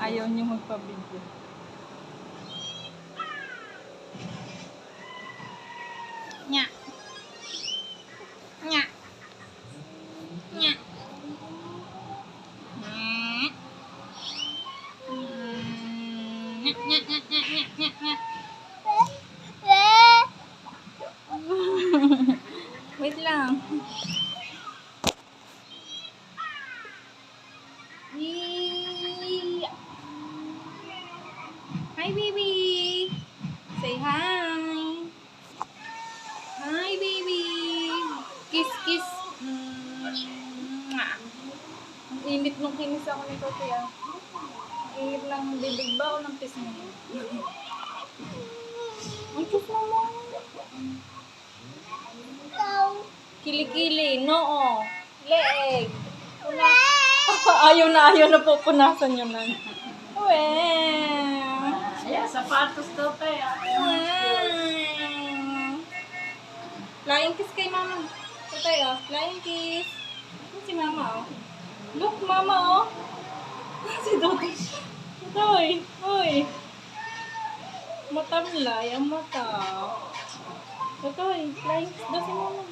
Ayaw niyo magpa-video. Nya. Nya. Nya. Wait lang. Hi, baby. Say hi. Hi, baby. Kiss, kiss. Ang init nung kinis ako nito, kuya. Ang init lang ng bibig ba o ng kiss mo? Ang kiss mo mo. Kilikili, noo, leeg. Ayaw na pupunasan yun na. Ayan, sapatos daw tayo. Flying kiss kay mama. Ito tayo, flying kiss. Ito si mama, oh. Look, mama, oh. Si Dodi. Ito, oy. Matamlay ang mata. Ito, flying kiss daw si mama.